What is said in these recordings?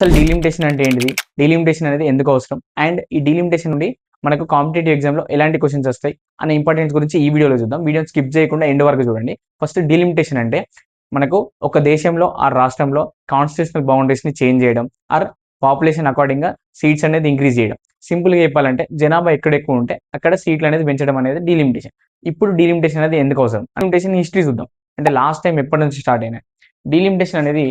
అసలు డీలిమిటేషన్ అంటే ఏంటిది? డీలిమిటేషన్ అనేది ఎందుకు అవసరం? అండ్ ఈ డీలిమిటేషన్ నుండి మనకు కాంపిటేటివ్ ఎగ్జామ్‌లో ఎలాంటి క్వెషన్స్ వస్తాయి? అనే ఇంపార్టెన్స్ గురించి ఈ వీడియోలో చూద్దాం. వీడియోని స్కిప్ చేయకుండా ఎండ్ వరకు చూడండి. ఫస్ట్ డీలిమిటేషన్ అంటే మనకు ఒక దేశంలో ఆర్ రాష్ట్రంలో కాన్స్టిట్యూషనల్ బౌండరీస్‌ని చేంజ్ చేయడం ఆర్ పాపులేషన్ అకార్డింగ్‌గా సీట్స్ అనేది ఇంక్రీజ్ చేయడం. సింపుల్‌గా చెప్పాలంటే జనాభా ఎక్కడ ఎక్కువ ఉంటే అక్కడ సీట్లు అనేది పెంచడం అనేది డీలిమిటేషన్. ఇప్పుడు డీలిమిటేషన్ అనేది ఎందుకు అవసరం? డీలిమిటేషన్ హిస్టరీ చూద్దాం. అంటే లాస్ట్ టైం ఎప్పటి నుంచి స్టార్ట్ అయినాయి? డీలిమిటేషన్ అనేది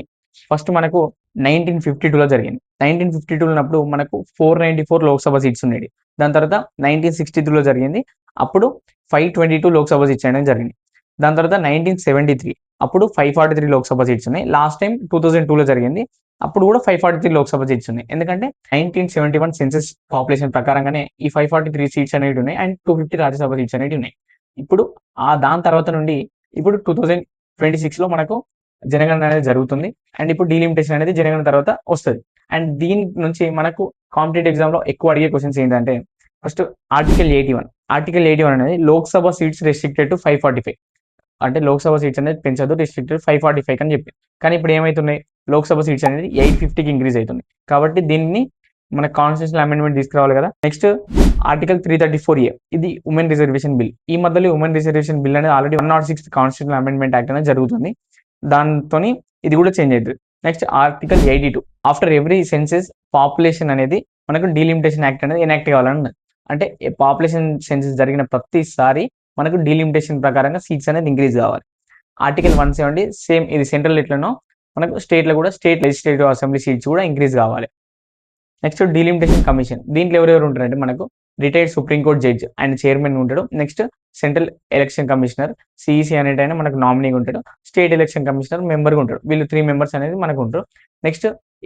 ఫస్ట్ మనకు 1952లో జరిగింది. 1952లో ఉన్నప్పుడు మనకు 494 లోక్‌సభ సీట్స్ ఉండేవి. దాని తర్వాత 1963లో జరిగింది. అప్పుడు 522 లోక్‌సభ సీట్స్ అనేది జరిగింది. దాని తర్వాత 1973 అప్పుడు 543 లోక్‌సభ సీట్స్ ఉన్నాయి. లాస్ట్ టైం 2002లో జరిగింది. అప్పుడు కూడా 543 లోక్‌సభ సీట్స్ ఉన్నాయి. ఎందుకంటే 1971 సెన్సస్ పాపులేషన్ ప్రకారంగానే ఈ 543 సీట్స్ అనేవి ఉన్నాయి. అండ్ 250 రాజ్యసభ సీట్స్ అనేవి ఉన్నాయి. ఇప్పుడు దాని తర్వాత నుండి ఇప్పుడు 2026లో మనకు జనగణన అనేది జరుగుతుంది. అండ్ ఇప్పుడు డీలిమిటేషన్ అనేది జనగణన తర్వాత వస్తది. అండ్ దీని నుంచి మనకు కాంపిటేటివ్ ఎగ్జామ్‌లో ఎక్కువ అడిగే క్వెషన్స్ ఏంటంటే ఫస్ట్ ఆర్టికల్ 81. ఆర్టికల్ 81 అనేది లోక్‌సభ సీట్స్ రెస్ట్రిక్టెడ్ టు 545. అంటే లోక్‌సభ సీట్స్ అనేది పెంచొద్దు రెస్ట్రిక్టెడ్ 545 అని చెప్పి. కానీ ఇప్పుడు ఏమైతున్నాయి? లోక్‌సభ సీట్స్ అనేది 850కి ఇంక్రీజ్ అవుతుంది. కాబట్టి దీన్ని మన కాన్స్టిట్యూషనల్ అమెండ్మెంట్ తీసుకురావాలి కదా. నెక్స్ట్ ఆర్టికల్ 334A ఇది ఉమెన్ రిజర్వేషన్ బిల్. ఈ మధ్యలో ఉమెన్ రిజర్వేషన్ బిల్ అనేది ఆల్రెడీ 106 కాన్స్టిట్యూషనల్ అమెండ్మెంట్ యాక్ట్ అనేది జరుగుతుంది. దాంతోని ఇది కూడా చేంజ్ అవుతుంది. Next article 82 after every census population అనేది మనకు డీలిమిటేషన్ యాక్ట్ అనేది ఎనాక్ట్ కావాలని అంటే పాపులేషన్ సెన్సెస్ జరిగిన ప్రతిసారి మనకు డీలిమిటేషన్ ప్రకారంగా సీట్స్ అనేది ఇంక్రీజ్ కావాలి. ఆర్టికల్ 170 సేమ్ ఇది సెంట్రల్ ఎట్లనో మనకు స్టేట్లో కూడా స్టేట్ లెజిస్లేటివ్ అసెంబ్లీ సీట్స్ కూడా ఇంక్రీజ్ కావాలి. నెక్స్ట్ డీలిమిటేషన్ కమిషన్ దీంట్లో ఎవరెవరు ఉంటారంటే మనకు రిటైర్డ్ సుప్రీంకోర్టు జడ్జ్ ఆయన చైర్మన్ ఉంటాడు. Next central election commissioner CEC అనేటైనా మనకు నామినీగా ఉంటాడు. స్టేట్ ఎలక్షన్ కమిషనర్ మెంబర్గా ఉంటాడు. వీళ్ళు 3 మెంబర్స్ అనేది మనకు ఉంటారు. నెక్స్ట్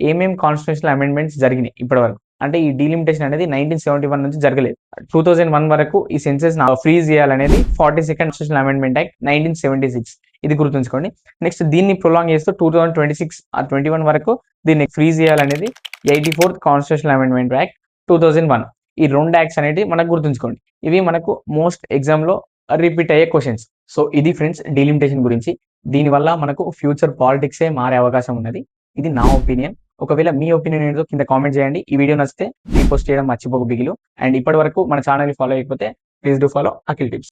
ఏమేం కాన్స్టిట్యూషనల్ అమెండ్మెంట్స్ జరిగినాయి ఇప్పటివరకు అంటే ఈ డీలిమిటేషన్ అనేది 1971 నుంచి జరగలేదు. 2001 వరకు ఈ సెన్సెస్ ఫ్రీజ్ చేయాలనేది 42nd కాన్స్టిట్యూషనల్ అమెండ్మెంట్ యాక్ట్ 1976 ఇది గుర్తుంచుకోండి. నెక్స్ట్ దీన్ని ప్రొలాంగ్ చేస్తూ 2026 ఆ 21 వరకు దీన్ని ఫ్రీజ్ చేయాలనేది 84th కాన్స్టిట్యూషనల్ అమెండ్మెంట్ యాక్ట్ 2001. ఈ 2 యాక్ట్స్ అనేవి మనకు గుర్తుంచుకోండి. ఇవి మనకు మోస్ట్ ఎగ్జామ్‌లో రిపీట్ అయ్యే క్వెషన్స్. సో ఇది ఫ్రెండ్స్ డీలిమిటేషన్ గురించి. దీనివల్ల మనకు ఫ్యూచర్ పాలిటిక్సే మారే అవకాశం ఉన్నది. ఇది నా ఒపీనియన్. ఒకవేళ మీ ఒపీనియన్ ఏంటో కింద కామెంట్ చేయండి. ఈ వీడియో నచ్చితే రీపోస్ట్ చేయడం మర్చిపోకు బిగిలు. అండ్ ఇప్పటివరకు మన ఛానల్‌ని ఫాలో చేయకపోతే please do follow Akhil tips.